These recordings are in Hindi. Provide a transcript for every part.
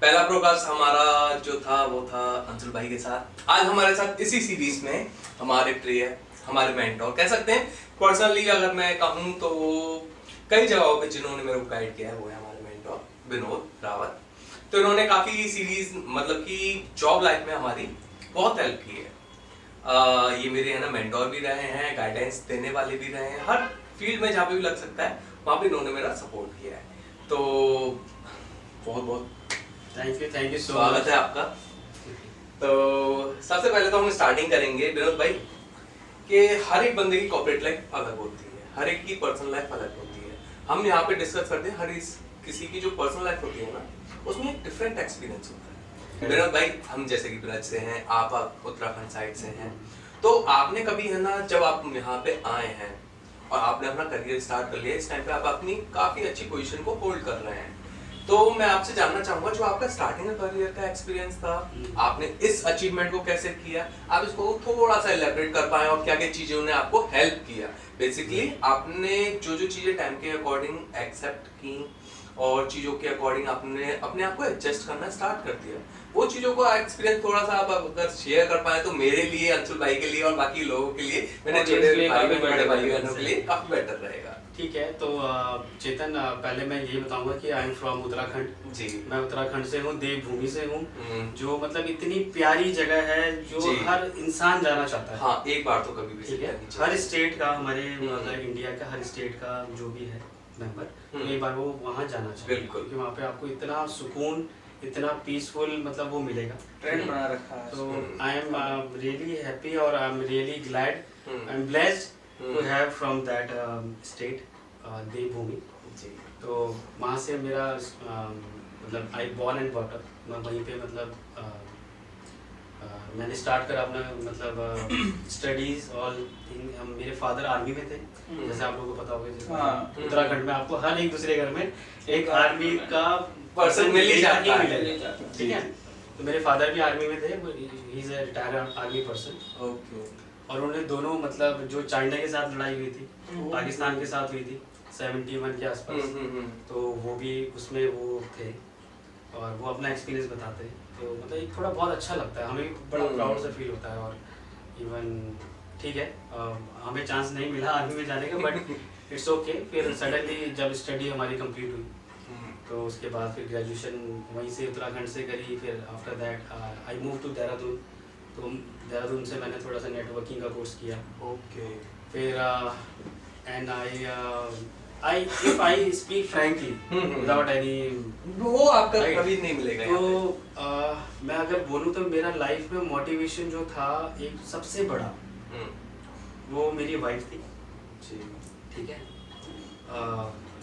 पहला प्रोकास्ट हमारा जो था वो था अंशुल भाई के साथ। आज हमारे साथ इसी सीरीज में हमारे प्रिय, हमारे मेंटोर कह सकते हैं। पर्सनली अगर मैं कहूँ तो वो कई जगहों पे जिन्होंने मेरे को गाइड किया है वो है हमारे मेंटोर विनोद रावत। तो इन्होंने काफी सीरीज मतलब कि जॉब लाइफ में हमारी बहुत हेल्प की है। ये मेरे है ना मेंटोर भी रहे हैं, गाइडेंस देने वाले भी रहे हैं, हर फील्ड में जहाँ पे भी लग सकता है वहाँ पे इन्होंने मेरा सपोर्ट किया है। तो बहुत बहुत थैंक यू स्वागत है आपका। तो सबसे पहले तो हम स्टार्टिंग करेंगे विनोद भाई कि हर एक बंदे की कॉर्पोरेट लाइफ अलग होती है, हर एक की पर्सनल लाइफ अलग होती है। हम यहाँ पे डिस्कस करते हैं किसी की जो पर्सनल लाइफ होती है ना उसमें एक डिफरेंट एक्सपीरियंस होता है। विनोद भाई हम जैसे कि ब्रज से हैं, आप उत्तराखंड साइड से हैं, तो आपने कभी है ना जब आप यहाँ पे आए हैं और आपने अपना करियर स्टार्ट कर लिया, इस टाइम पे आप अपनी काफी अच्छी पोजीशन को होल्ड कर रहे हैं, तो मैं आपसे जानना चाहूंगा जो आपका स्टार्टिंग करियर का एक्सपीरियंस था, आपने इस अचीवमेंट को कैसे किया, आप इसको थोड़ा सा एलैबोरेट कर पाए और क्या क्या चीजों ने आपको हेल्प किया। बेसिकली आपने जो जो चीजें टाइम के अकॉर्डिंग एक्सेप्ट की और चीजों के अकॉर्डिंग आपने अपने आप को एडजस्ट करना स्टार्ट कर दिया, वो चीजों को एक्सपीरियंस थोड़ा सा आप अगर शेयर कर पाए तो मेरे लिए, अंशुल भाई के लिए और बाकी लोगों के लिए, मेरे छोटे भाई बड़े भाई बहनों के लिए काफी बेटर रहेगा। ठीक है। तो चेतन, पहले मैं ये बताऊंगा कि आई एम फ्रॉम उत्तराखंड जी। मैं उत्तराखंड से हूँ, देवभूमि से हूँ, जो मतलब इतनी प्यारी जगह है जो हर इंसान जाना चाहता है। हाँ, एक बार तो कभी भी। ठीक है, हर स्टेट का, हमारे मतलब इंडिया का हर स्टेट का जो भी है मेंबर, एक बार वो वहाँ जाना चाहिए क्योंकि वहाँ पे आपको इतना सुकून, इतना पीसफुल मतलब वो मिलेगा, ट्रेंड बना रखा है। तो आई एम रियली हैप्पी और I am really glad, I am blessed to have from that state Devbhoomi. तो वहाँ से मेरा मतलब I born and bought up, मैं वहीं पे मतलब मैंने स्टार्ट करा अपना मतलब स्टडीज ऑल थिंग। मेरे फादर आर्मी में थे, जैसे आप लोगों को पता होगा, उत्तराखंड में आपको हर एक दूसरे घर में एक आर्मी का पर्सन मिल ही जाता है, ठीक है। तो मेरे फादर भी आर्मी में थे, he is a retired army person. Okay. और उन्होंने दोनों मतलब जो चाइना के साथ लड़ाई हुई थी, पाकिस्तान के साथ हुई थी 71 के आसपास, तो वो भी उसमें वो थे और वो अपना एक्सपीरियंस बताते हैं। तो मतलब एक थोड़ा बहुत अच्छा लगता है, हमें बड़ा प्राउड सा फील होता है। और इवन ठीक है, हमें चांस नहीं मिला आर्मी में जाने का, बट इट्स ओके। फिर सडनली जब स्टडी हमारी कंप्लीट हुई तो उसके बाद फिर ग्रेजुएशन वहीं से उत्तराखंड से करी। फिर after that I move to Dehradun, तो देहरादून से मैंने थोड़ा सा नेटवर्किंग का कोर्स किया। ओके। फिर and I if I speak frankly without any, वो आपका कभी नहीं मिलेगा। तो मैं अगर बोलूँ तो मेरा लाइफ में मोटिवेशन जो था एक सबसे बड़ा, वो मेरी वाइफ थी जी। ठीक है,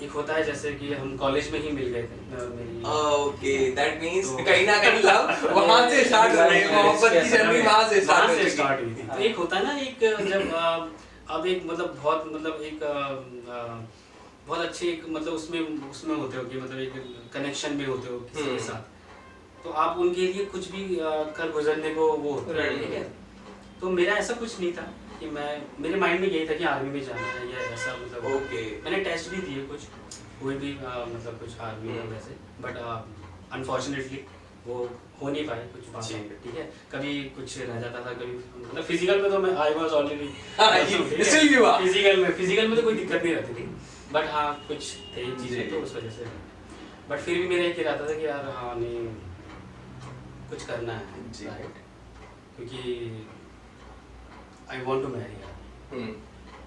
एक होता है जैसे कि हम कॉलेज में ही मिल गए थे मेरी। ओके, दैट मींस कहीं ना कहीं लव वहां से स्टार्ट हो रही है, मोहब्बत की जर्नी वहां से स्टार्ट हुई थी। तो एक होता है ना, एक जब अब एक मतलब बहुत मतलब एक बहुत अच्छे एक मतलब उसमें होते हो कि मतलब एक कनेक्शन में होते हो किसी के साथ, तो आप उनके लिए कुछ भी कर गुजरने को वो होते हैं, ठीक है। तो मेरा ऐसा कुछ नहीं था कि मेरे माइंड में यही था कि आर्मी में जाना है या ऐसा मतलब। ओके। मैंने टेस्ट भी दिए कुछ, कोई भी मतलब कुछ आर्मी में वैसे, बट अनफॉर्चुनेटली वो हो नहीं पाए कुछ बात, ठीक है। कभी कुछ रह जाता था, कभी मतलब फिजिकल में तो मैं आई वाज ऑलरेडी, फिजिकल में तो कोई दिक्कत नहीं रहती थी, बट हाँ कुछ थे चीज़ें तो उस वजह से। बट फिर भी मेरा एक इरादा था कि यार हाँ नहीं कुछ करना है राइट, क्योंकि आई वॉन्ट टू मैरी यार।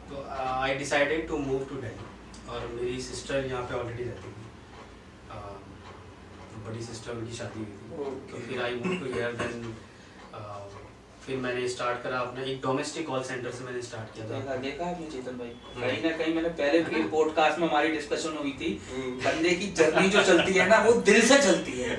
तो I decided to move to Delhi, और मेरी सिस्टर यहाँ पे ऑलरेडी रहती थी, बड़ी सिस्टर उनकी शादी हुई थी। तो फिर I move to here, then फिर मैंने स्टार्ट करा अपना एक डोमेस्टिक कॉल सेंटर से मैंने स्टार्ट किया था। देखा आपने चेतन भाई, कहीं ना कहीं मैंने पहले भी पॉडकास्ट में हमारी डिस्कशन हुई थी, बंदे की जर्नी जो चलती है ना वो दिल से चलती है।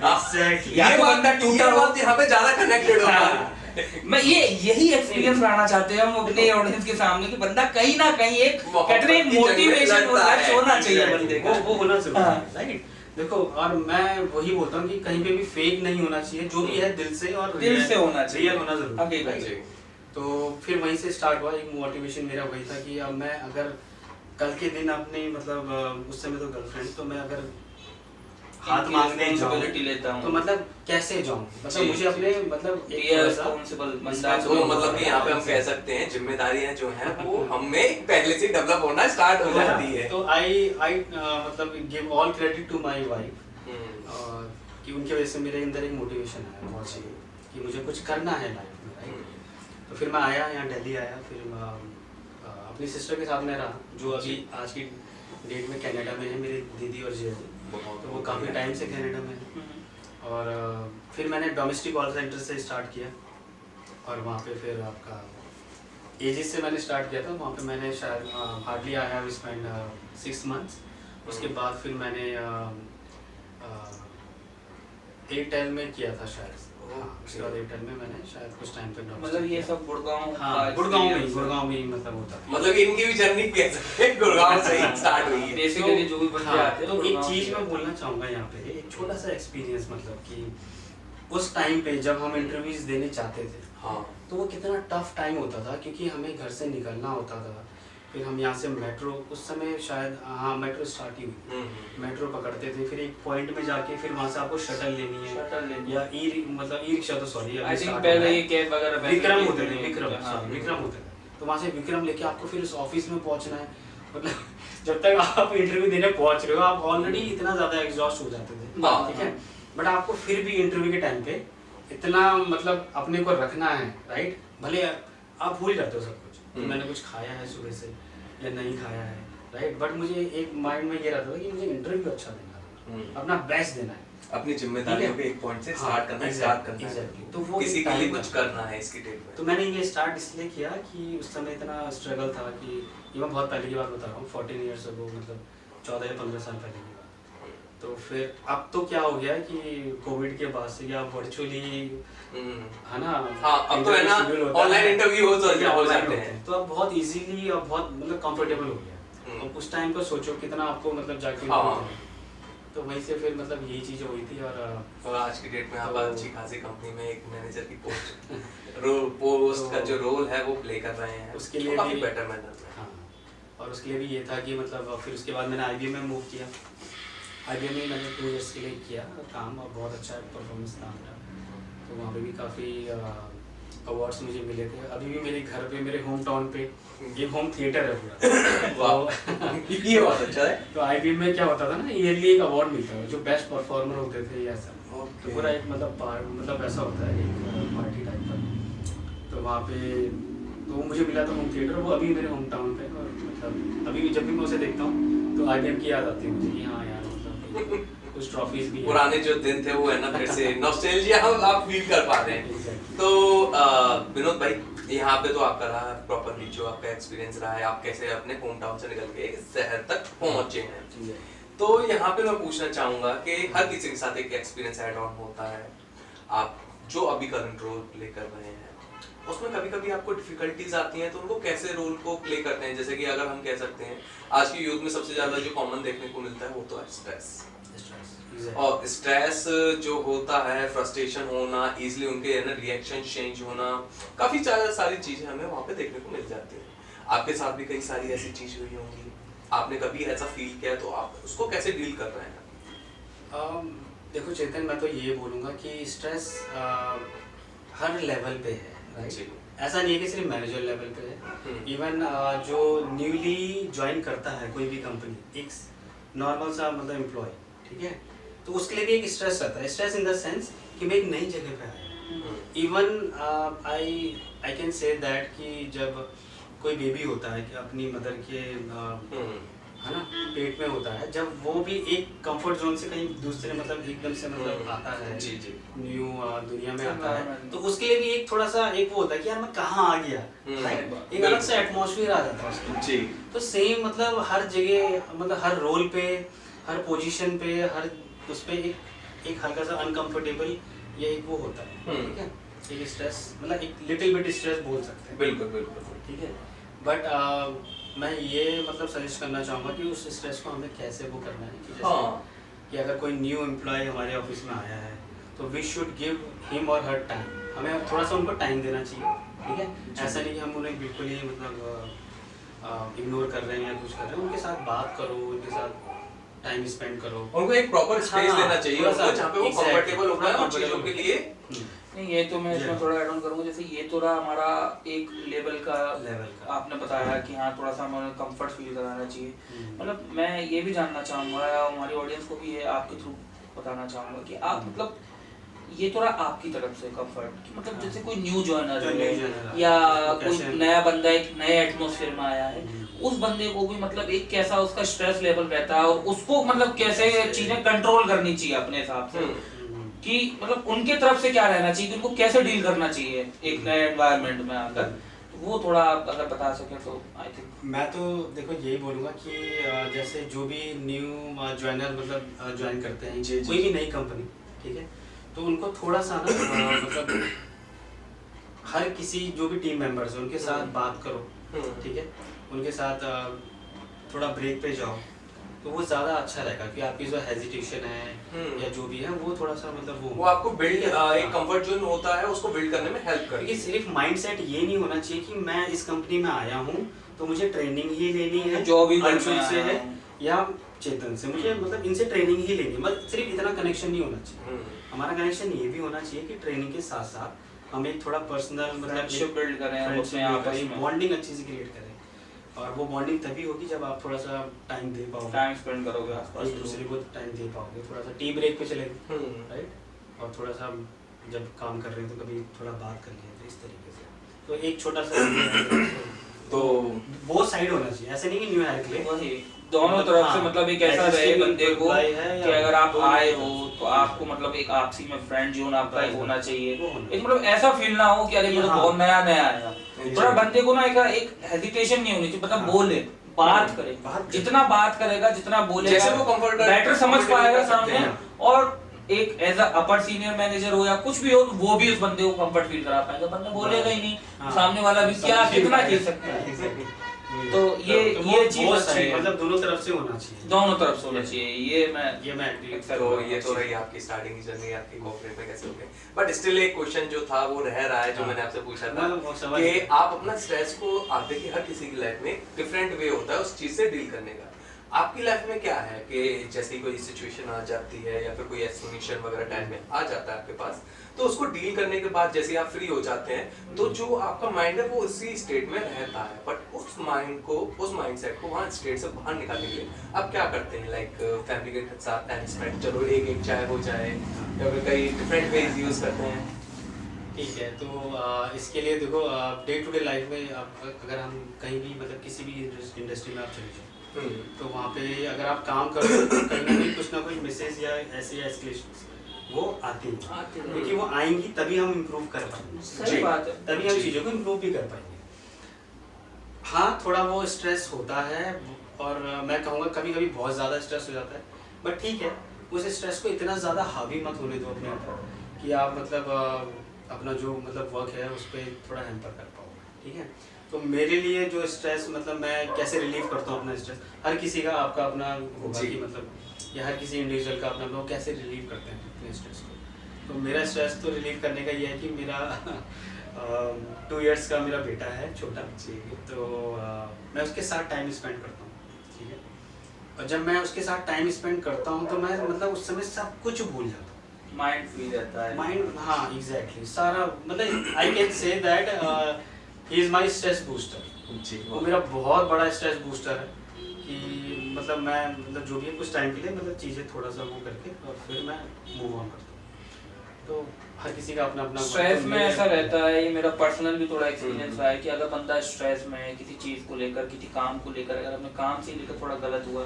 ये बंदा टूटा हुआ यहाँ पे ज्यादा कनेक्टेड होता है। मैं यही एक्सपीरियंस लाना चाहते हैं हम अपने ऑडियंस के सामने कि बंदा कहीं ना कहीं एक कहते हैं मोटिवेशन होना चाहिए बंदे को, वो होना चाहिए राइट। देखो, और मैं वही बोलता हूँ कि कहीं पे भी फेक नहीं होना चाहिए, जो भी है दिल से और दिल से होना चाहिए, रियल होना जरूरी है। तो फिर वहीं से स्टार्ट हुआ, एक मोटिवेशन मेरा वही था कि अब मैं अगर कल के दिन अपनी मतलब उस समय तो गर्लफ्रेंड, तो मैं अगर हाथ मांगने जाऊं रिस्पांसिबिलिटी लेता हूं, तो मतलब कैसे जाऊं, मतलब जी, मुझे अपने मतलब ये एक थोड़ा-सा रिस्पांसिबल बंदा तो मतलब कि यहाँ पे हम कह सकते हैं जिम्मेदारियां जो हैं वो हमें पहले से डेवलप होना स्टार्ट हो जाती है। तो आई मतलब give all credit to my wife, hmm, और कि उनकी वजह से मेरे अंदर एक मोटिवेशन आया बहुत सही कि मुझे कुछ करना है लाइफ में, राइट। तो फिर मैं आया यहाँ दिल्ली आया, फिर अपनी सिस्टर के साथ में रहा, जो अभी आज की डेट में कनाडा में है, मेरी दीदी और जिया जी, तो वो काफ़ी टाइम से कनाडा में है। और फिर मैंने डोमेस्टिक कॉल सेंटर से स्टार्ट किया, और वहाँ पे फिर आपका एजिस से मैंने स्टार्ट किया था, वहाँ पे मैंने शायद hardly I have spend 6 months. उसके बाद फिर मैंने एयरटेल में किया था शायद, हाँ उसके बाद एयरटेल में मैंने शायद कुछ टाइम तक मतलब ये सब गुड़गांव, हाँ गुड़गांव में ही मतलब होता था। मतलब इनकी भी जर्नी कह सकते हैं गुड़गांव से ही स्टार्ट हुई है। बेसिकली जो भी बच्चे आते हैं तो एक गुड़गांव चीज़ से मैं बोलना चाहूँगा यहाँ पे, एक छोटा सा एक्सपीरियंस, मतलब कि उस टाइम पे जब हम इंटरव्यूज देने चाहते थे, हाँ तो वो कितना टफ टाइम होता था, क्योंकि हमें घर से निकलना होता था, फिर हम यहाँ से मेट्रो, उस समय शायद हाँ मेट्रो स्टार्ट ही हुई, मेट्रो पकड़ते थे, फिर एक पॉइंट में जाके फिर वहाँ से आपको शटल लेनी है, शटल लेनी या मतलब ई रिक्शा, तो सॉरी आई थिंक पहले ये कैब वगैरह विक्रम होते थे, हाँ, विक्रम होते थे, तो वहाँ से विक्रम लेके आपको फिर उस ऑफिस में पहुँचना है, मतलब जब तक आप इंटरव्यू देने पहुँच रहे हो आप ऑलरेडी इतना ज़्यादा एग्जॉस्ट हो जाते थे, हाँ। ठीक है, बट आपको फिर भी इंटरव्यू के टाइम पे इतना मतलब अपने को रखना है, राइट, भले आप भूल जाते हो सब कुछ कि मैंने कुछ खाया है सुबह से या नहीं खाया है, राइट, बट मुझे एक माइंड में ये रहता था कि मुझे इंटरव्यू अच्छा देना है, अपना बेस्ट देना है, अपनी जिम्मेदारियों के एक पॉइंट से स्टार्ट करना है, स्टार्ट करना है, एग्जैक्टली, तो वो किसी एक के लिए time कुछ था। करना है इसकी डेट में। तो मैंने ये स्टार्ट इसलिए किया कि उस समय इतना स्ट्रगल था कि ये मैं बहुत पहले की बात बता रहा हूँ, 14 ईयर्स अगो, मतलब 14 या 15 साल पहले की बात। तो फिर अब तो क्या हो गया है कि कोविड के बाद से या वर्चुअली है ना, हाँ अब तो है ना ऑनलाइन इंटरव्यू हो जाते हैं, तो अब बहुत इजीली और बहुत मतलब कंफर्टेबल हो गया। और उस टाइम पर सोचो कितना आपको मतलब जाके हाँ। तो वहीं से फिर मतलब यही चीज़ हुई थी। और आज की डेट में आप तो- अच्छी खासी कंपनी में एक मैनेजर की पोस्ट का जो रोल है वो प्ले कर रहे हैं, उसके लिए काफी भी बेटर मैनर में। हाँ, और उसके लिए भी ये था कि मतलब फिर उसके बाद मैंने IBM में मूव किया। IBM में मैंने 2 इयर्स के लिए किया काम, और बहुत अच्छा परफॉर्मेंस था मेरा। तो वहाँ पे भी काफ़ी अवार्ड्स मुझे मिले थे। अभी भी मेरे घर पे, मेरे होम टाउन पे ये होम थिएटर है पूरा। वाह, ये बहुत अच्छा है। तो IBM में क्या होता था ना, ईयरली एक अवार्ड मिलता है जो बेस्ट परफॉर्मर होते थे या ऐसा। तो पूरा एक मतलब ऐसा होता है एक पार्टी टाइप का। तो वहाँ पे तो वो मुझे मिला था होम थिएटर, वो अभी मेरे होम टाउन पे। और मतलब अभी भी जब भी मैं उसे देखता हूँ तो IBM की याद आती है मुझे कि हाँ यार, मतलब कुछ ट्रॉफीज भी हैं। पुराने जो दिन थे वो है ना, फिर से नॉस्टैल्जिया हम आप फील कर पा रहे हैं। Exactly. तो विनोद भाई, यहाँ पे तो आपका रहा प्रॉपरली जो आपका एक्सपीरियंस रहा है, आप कैसे अपने होम टाउन से निकल के इस शहर तक पहुंचे हैं। तो यहाँ पे मैं पूछना चाहूंगा कि हर किसी के साथ एक एक्सपीरियंस ऐड ऑन होता है। आप जो अभी करंट रोल प्ले कर रहे हैं उसमें कभी कभी आपको डिफिकल्टीज आती हैं, तो उनको कैसे रोल को प्ले करते हैं? जैसे कि अगर हम कह सकते हैं आज की यूथ में सबसे ज्यादा जो कॉमन देखने को मिलता है वो तो है स्ट्रेस। और स्ट्रेस जो होता है, फ्रस्ट्रेशन होना, इजीली उनके है ना रिएक्शन चेंज होना, काफी सारी चीजें हमें वहाँ पे देखने को मिल जाती हैं। आपके साथ भी कई सारी ऐसी चीज हुई होंगी, आपने कभी ऐसा फील किया, तो आप उसको कैसे डील कर रहे हैं? देखो चेतन, मैं तो ये बोलूँगा कि स्ट्रेस हर लेवल पे है, राइट? ऐसा नहीं है कि सिर्फ मैनेजर लेवल पे है। इवन जो न्यूली ज्वाइन करता है कोई भी कंपनी, एक नॉर्मल सा मतलब एम्प्लॉय, ठीक है, तो उसके लिए भी एक स्ट्रेस रहता है। स्ट्रेस इन द सेंस कि मैं एक नई जगह पे आया। Even I can say that कि जब कोई बेबी होता है कि अपनी मदर के है ना पेट में होता है, जब वो भी एक कंफर्ट जोन से कहीं दूसरे मतलब एकदम से मतलब आता है, जी जी, न्यू दुनिया में आता है, तो उसके लिए भी एक थोड़ा सा एक वो होता है कि यार मैं कहाँ आ गया, राइट? एक अलग सा एटमॉस्फेयर आ जाता है उसमें। जी। तो सेम मतलब हर जगह, मतलब हर रोल पे, हर पोजीशन पे, हर उस पे एक हल्का सा अनकंफर्टेबल या एक वो होता है, ठीक है, एक स्ट्रेस, मतलब एक लिटिल बिट स्ट्रेस बोल सकते हैं। बिल्कुल बिल्कुल, ठीक है, बट मैं ये मतलब सजेस्ट करना चाहूँगा कि उस स्ट्रेस को हमें कैसे वो करना है कि जैसे कि अगर कोई न्यू एम्प्लॉय हमारे ऑफिस में आया है तो वी शुड गिव हिम और हर टाइम, हमें थोड़ा सा उनको टाइम देना चाहिए, ठीक है? ऐसा नहीं कि हम उन्हें बिल्कुल ही मतलब इग्नोर कर रहे हैं या कुछ कर रहे हैं। उनके साथ बात करो, उनके साथ टाइम स्पेंड करो, उनको एक प्रॉपर स्पेस हाँ, देना चाहिए थोड़ा सा उनको, जहाँ पे वो exactly, कंफर्टेबल हो पाए उन comfortable चीजों के हो। लिए। नहीं ये तो मैं इसमें थोड़ा ऐड ऑन करूंगा, जैसे ये तो रहा हमारा एक लेवल का आपने बताया कि हाँ थोड़ा सा हमें कंफर्ट फील कराना चाहिए। मतलब मैं ये भी जानना चाहूँगा या हमारी ऑडियंस को भी ये आपके थ्रू बताना चाहूँगा कि आप मतलब ये थोड़ा आपकी तरफ से कंफर्ट कि मतलब जैसे कोई न्यू जॉइनर है या कोई नया बंदा एक नए एटमॉस्फेयर में आया है, उस बंदे को भी मतलब एक कैसा उसका स्ट्रेस लेवल रहता है और उसको मतलब कैसे चीजें कंट्रोल करनी चाहिए अपने हिसाब से, कि मतलब उनके तरफ से क्या रहना चाहिए, उनको कैसे डील करना चाहिए एक नए एनवायरनमेंट में आकर, तो वो थोड़ा आप अगर बता सके तो आई थिंक। मैं तो देखो यही बोलूँगा कि जैसे जो भी न्यू ज्वाइनर मतलब ज्वाइन करते हैं कोई भी नई कंपनी, ठीक है, तो उनको थोड़ा सा ना मतलब हर किसी जो भी टीम मेंबर्स हैं उनके साथ बात करो, ठीक है, उनके साथ थोड़ा ब्रेक पे जाओ, तो वो ज़्यादा अच्छा रहेगा कि आपकी जो हेजिटेशन है या जो भी है वो थोड़ा सा मतलब वो आपको बिल्ड एक कंफर्ट जोन होता है उसको बिल्ड करने में हेल्प करेगी। क्योंकि सिर्फ माइंडसेट ये नहीं होना चाहिए कि मैं इस कंपनी में आया हूँ तो मुझे ट्रेनिंग ही लेनी है, जॉब ही अंशुल से है या चेतन से, मुझे मतलब इनसे ट्रेनिंग ही लेनी है, मतलब सिर्फ इतना कनेक्शन नहीं होना चाहिए। हमारा कनेक्शन ये भी होना चाहिए कि ट्रेनिंग के साथ साथ हम एक थोड़ा पर्सनल मतलब फ्रेंडशिप बिल्ड करें, अपने आपस में बॉन्डिंग अच्छी से क्रिएट करें, और वो बॉन्डिंग तभी होगी जब आप थोड़ा सा टाइम दे पाओगे, टाइम स्पेंड करोगे आसपास, एक दूसरे को टाइम दे पाओगे, थोड़ा सा टी ब्रेक पे चलेंगे, राइट, और थोड़ा सा जब काम कर रहे हैं तो कभी थोड़ा बात कर लेते इस तरीके से, तो एक छोटा सा तो वो साइड होना चाहिए, ऐसे नहीं कि न्यू हायर के लिए वही दोनों तरफ से मतलब एक ऐसा रहे बंदे को कि अगर आप आए हो तो आपको मतलब एक आपसी में फ्रेंड जोन आपका एक होना चाहिए, एक मतलब ऐसा फील ना हो कि अरे ये तो बहुत नया नया आया, थोड़ा बंदे को ना एक हेजिटेशन नहीं होनी चाहिए, मतलब बोले बात करे, जितना बात करेगा जितना बोलेगा जैसे वो कंफर्ट बेटर समझ पाएगा सामने, और एक as a upper senior manager हो या कुछ भी हो वो भी उस बंदे को कंफर्ट फील करा पाएगा, बंदा बोलेगा ही नहीं, सामने वाला भी क्या कितना कह सकता है, तो ये चीज अच्छी है, मतलब दोनों तरफ से होना चाहिए, दोनों तरफ से होना चाहिए, ये मैं तो ये तो रही आपकी स्टार्टिंग की जर्नी, आपकी कॉर्पोरेट में कैसे हो गए, बट स्टिल एक क्वेश्चन जो था वो रह रहा है जो मैंने आपसे पूछा था कि आप अपना स्ट्रेस को, आप देखिए हर किसी की लाइफ में डिफरेंट वे होता है उस चीज से डील करने का, आपकी लाइफ में क्या है कि जैसे कोई सिचुएशन आ जाती है या फिर कोई एक्सप्लेनेशन वगैरह टाइम में आ जाता है आपके पास, तो उसको डील करने के बाद जैसे आप फ्री हो जाते हैं तो जो आपका माइंड है वो उसी स्टेट में रहता है, बट उस माइंड को, उस माइंडसेट को वहाँ स्टेट से बाहर निकालने के लिए आप क्या करते हैं, लाइक फैमिली के साथ टाइम स्पेंड, चलो एक चाय हो जाए, या फिर कई डिफरेंट वेज यूज करते हैं। ठीक है, तो इसके लिए देखो डे टू डे लाइफ में अगर हम कहीं भी मतलब किसी भी इंडस्ट्री में आप चले जाओ तो वहाँ पे अगर आप काम करो तो कहीं कुछ ना कुछ मैसेज या ऐसे एस्केलेशन वो आती हैं, क्योंकि वो आएंगी तभी हम इम्प्रूव कर पाएंगे, सही बात है, तभी हम चीज़ों को इम्प्रूव भी कर पाएंगे। हाँ थोड़ा वो स्ट्रेस होता है, और मैं कहूँगा कभी कभी बहुत ज़्यादा स्ट्रेस हो जाता है, बट ठीक है, उस स्ट्रेस को इतना ज़्यादा हावी मत होने दो अपने ऊपर कि आप मतलब अपना जो मतलब वर्क है उस पर थोड़ा हैम्पर कर पाओ, ठीक है। तो मेरे लिए जो स्ट्रेस मतलब मैं कैसे रिलीव करता हूँ अपना स्ट्रेस, हर किसी का आपका अपना होगा कि मतलब या हर किसी इंडिविजुअल का अपना लोग कैसे रिलीव करते हैं अपने स्ट्रेस को। तो मेरा स्ट्रेस तो रिलीव करने का ये है कि मेरा 2 इयर्स का मेरा बेटा है छोटा, तो मैं उसके साथ टाइम स्पेंड करता हूँ, ठीक है, और जब मैं उसके साथ टाइम स्पेंड करता हूँ तो मैं मतलब उस समय सब कुछ भूल जाता हूँ, माइंड फ्री रहता है, माइंड, हाँ एग्जैक्टली, सारा मतलब I can say that he is my stress booster जी, वो मेरा बहुत बड़ा स्ट्रेस बूस्टर है कि मतलब मैं मतलब जो भी है कुछ टाइम के लिए मतलब चीज़ें थोड़ा सा वो करके और फिर मैं मूव ऑन करता हूँ। तो हर किसी का अपना अपना स्ट्रेस में ऐसा रहता है, ये मेरा पर्सनल भी थोड़ा एक्सपीरियंस रहा है कि अगर बंदा स्ट्रेस में है किसी चीज़ को लेकर, किसी काम को लेकर, अगर अपने काम से लेकर थोड़ा गलत हुआ,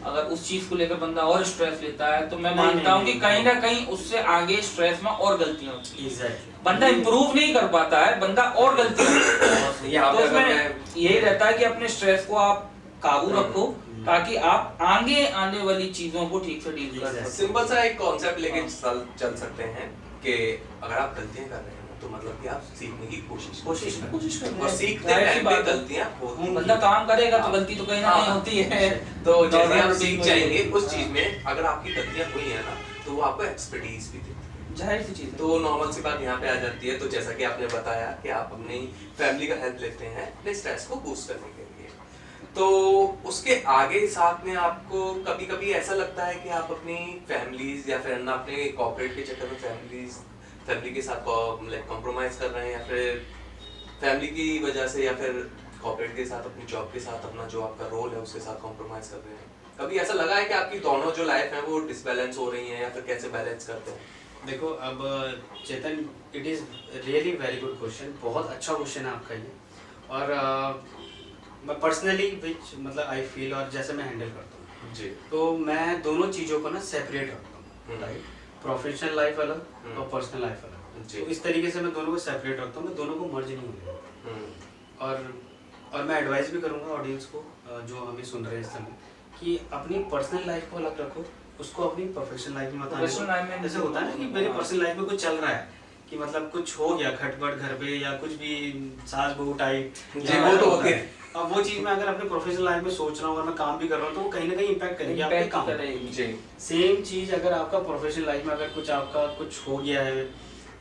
अगर उस चीज़ को लेकर बंदा और स्ट्रेस लेता है तो मैं मानता हूँ कि कहीं ना कहीं उससे आगे स्ट्रेस में और गलतियाँ होती हैं, एग्जैक्टली बंदा इम्प्रूव नहीं कर पाता है, बंदा और गलतियाँ, तो उसमें यही रहता है कि अपने स्ट्रेस को आप काबू रखो ताकि आप आगे आने वाली चीजों को ठीक से डील कर सकें। सिंपल सा एक कॉन्सेप्ट लेके चल सकते हैं कि अगर आप गलतियां कर रहे हैं तो मतलब कि आप सीखने की कोशिश करें और सीखते टाइम पे गलतियां होती हैं, बंदा काम करेगा तो गलती तो कहीं ना कहीं होती है, तो जैसे आप सीख जाएंगे उस चीज में, अगर आपकी गलतियां हुई है ना तो वो आपको एक्सपर्टीज भी देती है, जाहिर सी चीज है। तो नॉर्मल सी बात यहाँ पे आ जाती है। तो जैसा कि आपने बताया कि आप अपनी फैमिली का हेल्प लेते हैं अपने स्ट्रेस को बूस्ट करने के लिए, तो उसके आगे साथ में आपको कभी कभी ऐसा लगता है कि आप अपनी फैमिलीज या फिर ना अपने कॉर्पोरेट के चक्कर में फैमिली के साथ लाइक कॉम्प्रोमाइज कर रहे हैं, या फिर फैमिली की वजह से या फिर कॉर्पोरेट के साथ अपनी जॉब के साथ अपना जो आपका रोल है उसके साथ कॉम्प्रोमाइज कर रहे हैं? कभी ऐसा लगा है कि आपकी दोनों जो लाइफ है वो डिसबैलेंस हो रही है, या फिर कैसे बैलेंस करते हैं? देखो अब Chetan, it is really very good question, बहुत अच्छा क्वेश्चन है आपका ये। और मैं पर्सनली विच मतलब आई फील और जैसे मैं हैंडल करता हूँ जी, तो मैं दोनों चीज़ों को ना सेपरेट रखता हूँ, राइट। प्रोफेशनल लाइफ अलग और पर्सनल लाइफ अलग। जी। तो इस तरीके से मैं दोनों को सेपरेट रखता हूँ, मैं दोनों को मर्ज नहीं होने। और मैं एडवाइस भी करूँगा ऑडियंस को जो हमें सुन रहे हैं इस समय, कि अपनी पर्सनल लाइफ को अलग रखो, उसको अपनी प्रोफेशनल लाइफ में मत आने दो। जैसे होता है ना कि मेरे पर्सनल लाइफ में कुछ चल रहा है कि मतलब कुछ हो गया खटपट घर पे या कुछ भी सास बहू टाइप, वो तो होती है। अब वो चीज़ मैं अगर अपने प्रोफेशनल लाइफ में सोच रहा हूँ और मैं काम भी कर रहा हूँ तो वो कहीं ना कहीं इम्पैक्ट करेगी आपके काम करेगी। जी। सेम चीज़ अगर आपका प्रोफेशनल लाइफ में अगर कुछ आपका कुछ हो गया है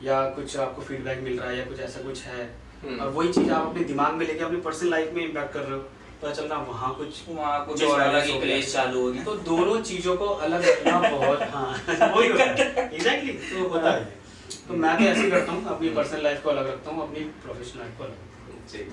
या कुछ आपको फीडबैक मिल रहा है या कुछ ऐसा कुछ है और वही चीज़ आप अपने दिमाग में लेके अपनी पर्सनल लाइफ में इम्पैक्ट कर रहे हो, पता चल रहा वहाँ कुछ और अलग ही क्लेश चालू होगी। तो दोनों चीज़ों को अलग रखना बहुत हाँ वही होता है एग्जैक्टली। तो होता है, तो मैं भी ऐसे करता हूँ, अपनी पर्सनल लाइफ को अलग रखता हूँ, अपनी प्रोफेशनल लाइफ को अलग रखता हूँ,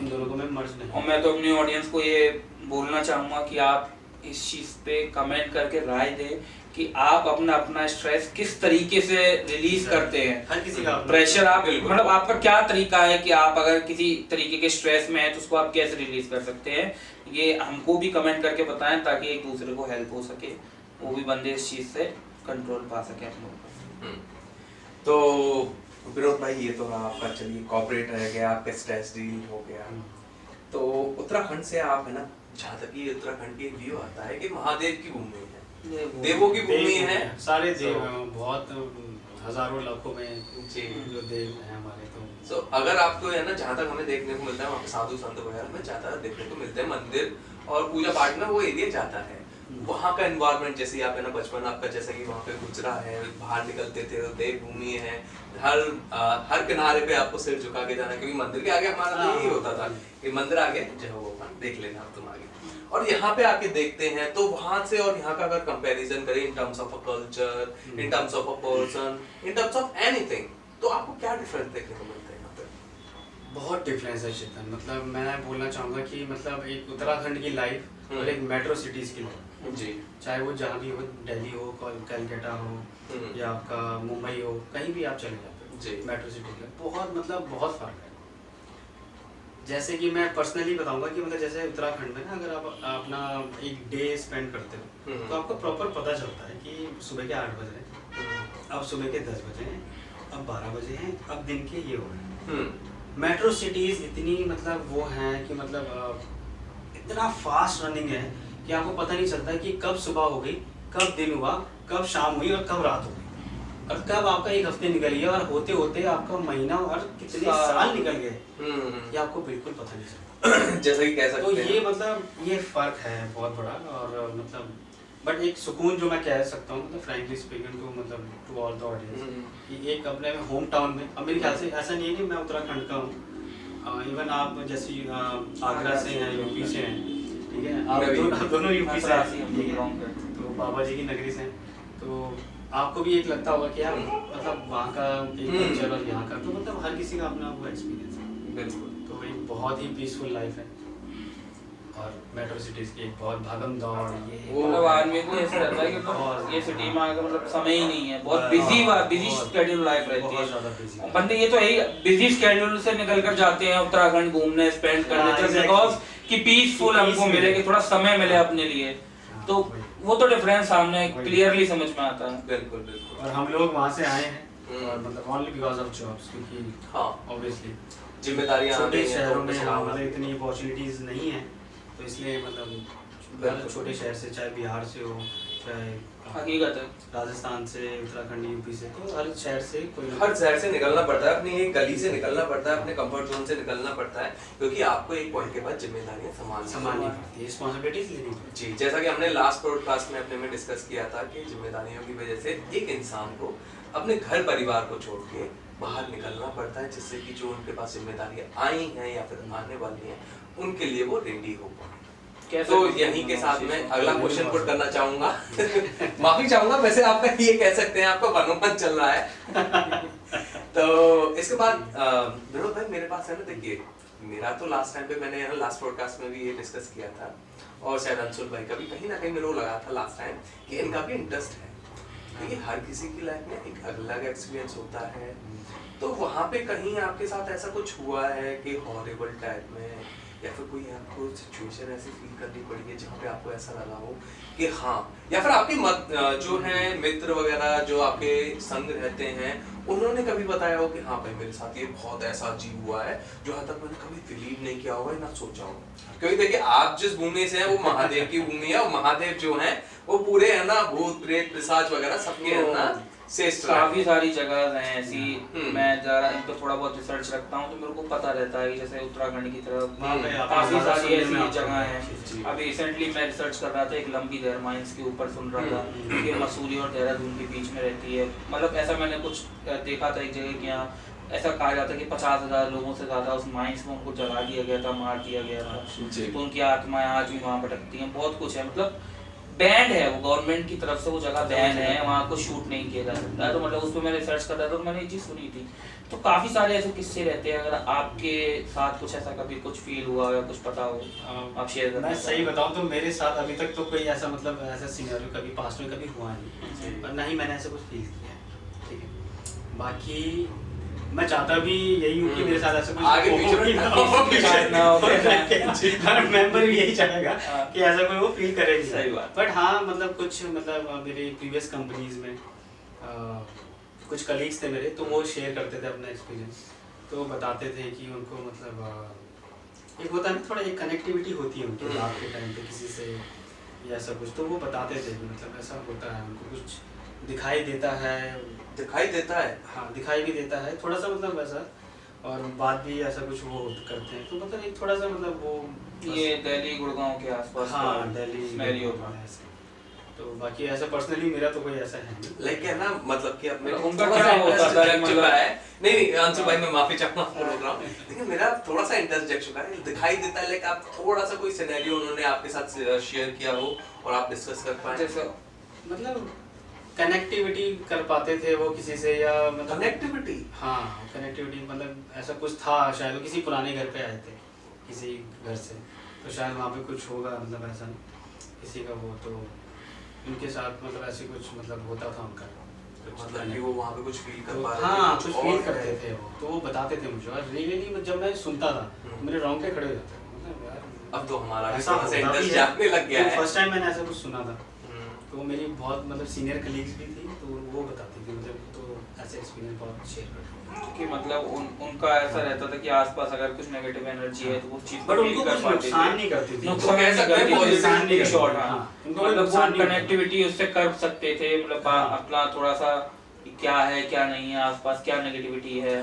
इन दोनों को मैं मर्ज नहीं। और मैं तो अपनी ऑडियंस को ये बोलना चाहूँगा कि आप इस चीज़ पे कमेंट करके राय दें कि आप अपना स्ट्रेस किस तरीके से रिलीज करते हैं। हर किसी का प्रेशर आप मतलब आपका क्या तरीका है कि आप अगर किसी तरीके के स्ट्रेस में है तो उसको आप कैसे रिलीज कर सकते हैं, ये हमको भी कमेंट करके बताएं ताकि एक दूसरे को हेल्प हो सके, वो भी बंदे इस चीज़ से कंट्रोल पा सके अपने ऊपर। तो विनोद भाई, ये तो आपका चलिए कॉर्पोरेट रह गया, आपका स्ट्रेस डील हो गया। तो उत्तराखंड से आप है ना, जहाँ तक ये उत्तराखंड की व्यू आता है कि महादेव की भूमि है, देवों की भूमि है, सारे देव बहुत हजारों लाखों में जी जो देव हैं हमारे। तो अगर आपको है ना, जहाँ तक हमें देखने को मिलता है वहाँ पे साधु संत वगैरह में ज्यादा देखने को मिलते हैं, मंदिर और पूजा पाठ में वो एरिया जाता है। वहाँ का एनवायरनमेंट जैसे आप है ना, बचपन आपका जैसा कि वहाँ पे गुजरा है, बाहर निकलते थे तो देव भूमि है, हर किनारे पे आपको सिर झुका के जाना, क्योंकि मंदिर के आगे हमारा तो यही होता था कि मंदिर आगे जय हो भगवान, देख लेना आप तुम आगे। और यहाँ पे आके देखते हैं तो वहाँ से और यहाँ का अगर कंपैरिजन करें in terms of a culture, in terms of a person, in terms of anything, तो आपको क्या डिफरेंस देखने को मिलता है यहाँ पे? बहुत डिफरेंस है चेतन। मतलब मैं बोलना चाहूँगा कि मतलब एक उत्तराखंड की लाइफ और एक मेट्रो सिटीज़ की लाइफ जी, चाहे वो जहाँ भी हो, दिल्ली हो, कलकत्ता हो या आपका मुंबई हो, कहीं भी आप चले जाते हो मेट्रो सिटी में बहुत मतलब बहुत फ़र्क है। जैसे कि मैं पर्सनली बताऊंगा कि मतलब जैसे उत्तराखंड में ना अगर आप अपना एक डे स्पेंड करते हो तो आपको प्रॉपर पता चलता है कि सुबह के 8 बज रहे हैं, अब सुबह के 10 बजे हैं, अब 12 बजे हैं, अब दिन के ये हो रहे हैं। मेट्रो सिटीज़ इतनी मतलब वो हैं कि मतलब इतना फास्ट रनिंग है कि आपको पता नहीं चलता है कि कब सुबह हो गई, कब दिन हुआ, कब शाम हुई और कब रात हो गई, और कब आपका एक हफ्ते निकल गया और होते होते आपका महीना और कितने साल निकल गए, ये आपको बिल्कुल पता नहीं चलता। जैसा कि कह सकते तो हैं। ये मतलब ये फर्क है बहुत बड़ा। और मतलब बट एक सुकून जो मैं कह सकता हूँ मतलब फ्रैंकली स्पीकिंग टू मतलब टू ऑल द ऑडियंस कि एक अपने होम टाउन में, अब मेरे ख्याल से ऐसा नहीं है कि मैं उत्तराखंड का हूँ, इवन आप जैसे आगरा से हैं, यूपी से हैं, ठीक है, आप दोनों यूपी से हैं, ठीक है, तो बाबा जी की नगरी से हैं, तो आपको भी एक लगता होगा कि यार मतलब वहाँ का एक कल्चर और यहाँ का, तो मतलब हर किसी का अपना वो एक्सपीरियंस है। बिल्कुल। तो एक बहुत ही पीसफुल लाइफ है और मेट्रो सिटीज की एक बहुत भागम दौड़, ये मतलब आदमी को ऐसा रहता है कि मतलब ये सिटी में आकर मतलब समय ही नहीं है, बहुत बिजी शेड्यूल लाइफ रहती बहुत ज़्यादा बिजी है। बंदे ये तो यही बिजी शेड्यूल से निकल कर जाते हैं उत्तराखंड घूमने, स्पेंड करने, बिकॉज कि पीसफुल हमको मिले, कि थोड़ा समय मिले अपने लिए, तो वो तो डिफरेंस सामने क्लियरली समझ में आता है। बिल्कुल बिल्कुल। और हम लोग वहाँ से आए हैं और मतलब ओनली बिकॉज ऑफ जॉब्स, क्योंकि हाँ ऑब्वियसली जिम्मेदारियां छोटे शहरों में हाँ मतलब इतनी अपॉर्चुनिटीज़ नहीं है, तो इसलिए मतलब छोटे शहर से, चाहे बिहार से हो, चाहे हकीकत है राजस्थान से, उत्तराखंड, यूपी से, तो हर शहर से हर शहर से निकलना पड़ता है, अपनी एक गली से निकलना पड़ता है, अपने कंफर्ट जोन से निकलना पड़ता है, क्योंकि आपको एक पॉइंट के बाद जिम्मेदारियां संभालनी पड़ती है, रिस्पॉन्सिबिलिटीज लेनी पड़ती जी। जैसा कि हमने लास्ट पॉडकास्ट में अपने में डिस्कस किया था कि जिम्मेदारियों की वजह से एक इंसान को अपने घर परिवार को छोड़ के बाहर निकलना पड़ता है, जिससे कि जो उनके पास जिम्मेदारियां आई हैं या फिर आने वाली हैं उनके लिए वो रेडी हो पाए। तो यहीं के साथ में अगला क्वेश्चन पुट करना चाहूंगा माफी चाहूंगा, वैसे आपका ये कह सकते हैं आपका वन चल रहा है तो इसके बाद विनोद भाई मेरे पास है ना, देखिए मेरा तो लास्ट टाइम पे मैंने लास्ट पॉडकास्ट में भी ये डिस्कस किया था, और शायद अंशुल भाई का भी कहीं ना कहीं मेरे को लगा था लास्ट टाइम कि इनका भी इंटरेस्ट है। देखिए हर किसी की लाइफ में एक अलग एक्सपीरियंस होता है, तो वहाँ पे कहीं आपके साथ ऐसा कुछ हुआ है कि हॉरिबल टाइप में, या फिर कोई आपको सिचुएशन ऐसी फील करनी पड़ी है जहाँ पे आपको ऐसा लगा हो कि हाँ, या फिर आपके जो हैं मित्र वगैरह जो आपके संग रहते हैं उन्होंने कभी बताया हो कि हाँ भाई मेरे साथ ये बहुत ऐसा अजीब हुआ है जो आज तक मैंने कभी बिलीव नहीं किया होगा, ना सोचा होगा। क्योंकि देखिए आप जिस भूमि से हैं वो महादेव की भूमि है, और महादेव जो हैं वो पूरे है ना भूत प्रेत पिशाच वगैरह सबके है ना काफी सारी जगह हैं ऐसी। मैं जरा इन पर थोड़ा बहुत रिसर्च रखता हूँ तो मेरे को पता रहता है कि जैसे उत्तराखंड की तरफ काफी सारी ऐसी जगह हैं। अभी रिसेंटली मैं रिसर्च कर रहा था, एक लंबी देहर माइंस के ऊपर सुन रहा था कि मसूरी और देहरादून के बीच में रहती है। मतलब ऐसा मैंने कुछ देखा था एक जगह कि यहाँ ऐसा कहा जाता है कि 50,000 लोगों से ज्यादा उस माइंस में उनको जला दिया गया था, मार दिया गया था, तो उनकी आत्माएं आज भी वहाँ भटकती हैं। बहुत कुछ है, मतलब बैंड है वो, गवर्नमेंट की तरफ से वो जगह बैन है, वहाँ को शूट नहीं किया जा सकता। तो मतलब उस पर मैं रिसर्च कर रहा था तो मैंने ये चीज़ सुनी थी। तो काफ़ी सारे ऐसे किस्से रहते हैं, अगर आपके साथ कुछ ऐसा कभी कुछ फील हुआ या कुछ पता हो आप शेयर करना। मैं सही बताऊं तो मेरे साथ अभी तक तो कोई ऐसा मतलब ऐसा सिनेरियो कभी पास्ट में कभी हुआ नहीं, और ना ही मैंने ऐसा कुछ फील किया है, ठीक है। बाकी मैं चाहता भी यही हूँ कि मेरे साथ ऐसा कुछ आगे हर मेंबर भी यही चाहेगा कि ऐसा कोई वो फील करे। सही बात। बट हाँ मतलब कुछ मतलब मेरे प्रीवियस कंपनीज में कुछ कलीग्स थे मेरे, तो वो शेयर करते थे अपना एक्सपीरियंस, तो बताते थे कि उनको मतलब एक होता है ना थोड़ा एक कनेक्टिविटी होती है उनकी रात के टाइम पे किसी से या ऐसा कुछ, तो वो बताते थे कि मतलब ऐसा होता है, उनको कुछ दिखाई देता है हाँ दिखाई भी देता है थोड़ा सा मतलब वैसा, और बात भी ऐसा कुछ वो करते हैं, तो मतलब एक थोड़ा सा मतलब वो ये दिल्ली गुड़गांव के आसपास हाँ दिल्ली स्मेरी होता है। तो बाकी ऐसा पर्सनली मेरा तो कोई ऐसा है नहीं, लाइक है ना, मतलब कि अपने उनका क्या होता है चुका है। नहीं अंशुल भाई मैं माफी चाहूंगा प्रोग्राम, लेकिन मेरा थोड़ा सा इंटरेस्ट जग चुका है, दिखाई देता है। लाइक आप थोड़ा सा कोई सिनेरियो उन्होंने आपके साथ शेयर किया हो और आप डिस्कस कर पाए, जैसे मतलब कनेक्टिविटी कर पाते थे वो किसी से, या मतलब कनेक्टिविटी हाँ कनेक्टिविटी मतलब ऐसा कुछ था, शायद वो किसी पुराने घर पे आए थे किसी घर से, तो शायद वहाँ पे कुछ होगा मतलब ऐसा किसी का वो, तो उनके साथ मतलब ऐसे कुछ मतलब होता था उनका, मतलब कि वो वहाँ पे कुछ फील कर पा रहे थे, हाँ कुछ फील करते थे वो, तो वो बताते थे मुझे, और रियली जब मैं सुनता था मेरे रोंगटे खड़े हो जाते थे, मतलब यार अब तो हमारा भी ऐसा थोड़ा सा होता भी इंटरेस्ट है। जागने लग गया है। फर्स्ट टाइम मैंने ऐसा कुछ सुना था, तो मेरी बहुत मतलब सीनियर कलीग्स भी थी, तो वो बताती थी मुझे, तो ऐसे एक्सपीरियंस बहुत शेयर करते कि मतलब उनका ऐसा रहता था कि आसपास अगर कुछ नेगेटिव एनर्जी है तो वो चीज बट उनको कुछ नुकसान नहीं करती थी, नुकसान कह सकते हैं नुकसान नहीं शॉर्ट। हाँ, हाँ उनको मतलब नुकसान वो नहीं कनेक्टिविटी उससे कर सकते थे, मतलब अपना थोड़ा सा क्या है क्या नहीं है आसपास, क्या नेगेटिविटी है,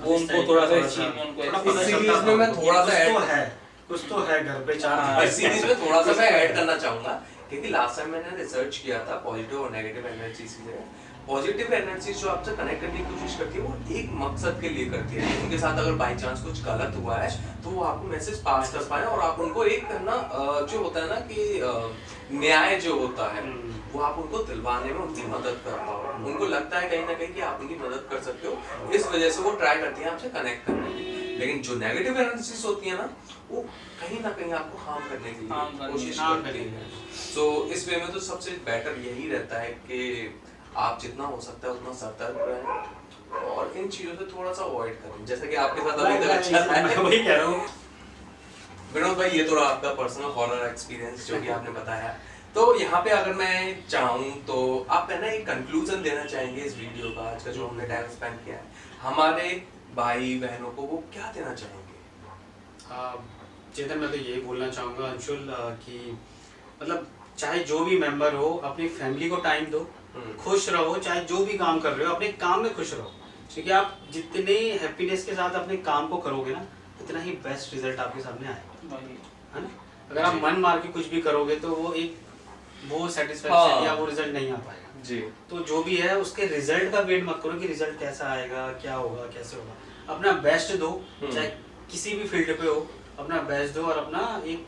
वो उनको थोड़ा सा इस चीज में उनको इस सीरीज में मैं थोड़ा सा ऐड कुछ तो है घर पे चार, इस सीरीज में थोड़ा सा मैं ऐड करना चाहूंगा, क्योंकि लास्ट टाइम मैंने रिसर्च किया था पॉजिटिव और नेगेटिव एनर्जी से। पॉजिटिव एनर्जी जो आपसे कनेक्ट करने की कोशिश करती है वो एक मकसद के लिए करती है, उनके साथ अगर बाई चांस कुछ गलत हुआ है तो वो आपको मैसेज पास कर पाए, और आप उनको एक ना जो होता है ना कि न्याय जो होता है वो आप उनको दिलवाने में उनकी मदद कर पाओ, उनको लगता है कहीं ना कहीं कि आप उनकी मदद कर सकते हो, इस वजह से वो ट्राई करती है आपसे कनेक्ट करने की। लेकिन जो नेगेटिव एनर्जीज होती है ना वो कहीं ना कहीं आपको हार्म करने की कोशिश करती है। सो इस वे में तो सबसे बेटर यही रहता है कि आप जितना हो सकता है उतना सतर्क रहें और इन चीजों से थोड़ा सा अवॉइड करें, जैसे कि आपके साथ अभी तक अच्छा है। मैं वही कह रहा हूँ। विनोद भाई ये तो रहा आपका पर्सनल हॉरर एक्सपीरियंस जो कि आपने बताया, तो यहाँ पे अगर मैं चाहूँ तो आप है ना एक कंक्लूजन देना चाहेंगे इस वीडियो का, आज का जो हमने टाइम स्पेंड किया है, हमारे भाई बहनों को वो क्या देना चाहेंगे? चेतन मैं तो यही बोलना चाहूँगा अंशुल कि मतलब चाहे जो भी मेंबर हो अपनी फैमिली को टाइम दो, खुश रहो, चाहे जो भी काम कर रहे हो अपने काम में खुश रहो, क्योंकि आप जितने हैप्पीनेस के साथ अपने काम को करोगे ना उतना ही बेस्ट रिजल्ट आपके सामने आएगा, है ना। अगर आप मन मार के कुछ भी करोगे तो वो सेटिस्फैक्शन या वो रिजल्ट नहीं आ पाएगा जी। तो जो भी है उसके रिजल्ट का वेट मत करो कि रिजल्ट कैसा आएगा, क्या होगा, कैसे होगा, अपना बेस्ट दो, चाहे किसी भी फील्ड पे हो अपना बेस्ट दो और अपना एक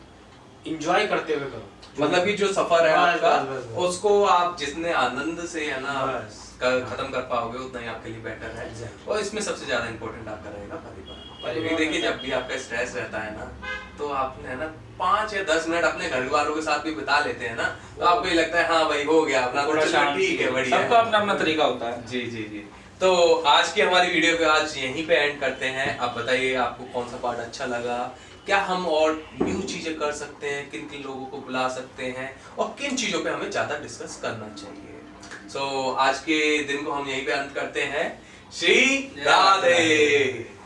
इंजॉय करते हुए करो, मतलब कि जो सफर है बस, आपका बस, बस। उसको आप जितने आनंद से है ना बस। खत्म कर पाओगे उतना ही आपके लिए बेटर है। Exactly. और इसमें सबसे ज्यादा इम्पोर्टेंट आपका रहेगा परिवार। परिवार देखिए रहेगा। जब भी आपका स्ट्रेस रहता है ना तो आपने है ना 5 या 10 मिनट अपने घर वालों के साथ भी बिता लेते हैं ना तो आपको ये लगता है हाँ भाई हो गया अपना थोड़ा तो शांति ठीक है, बढ़िया सबका अपना अपना तरीका होता है। जी जी जी। तो आज की हमारी वीडियो पे आज यहीं पे एंड करते हैं। आप बताइए आपको कौन सा पार्ट अच्छा लगा, क्या हम और न्यू चीजें कर सकते हैं, किन किन लोगों को बुला सकते हैं और किन चीजों पे हमें ज्यादा डिस्कस करना चाहिए। सो आज के दिन को हम यहीं पे अंत करते हैं। श्री राधे।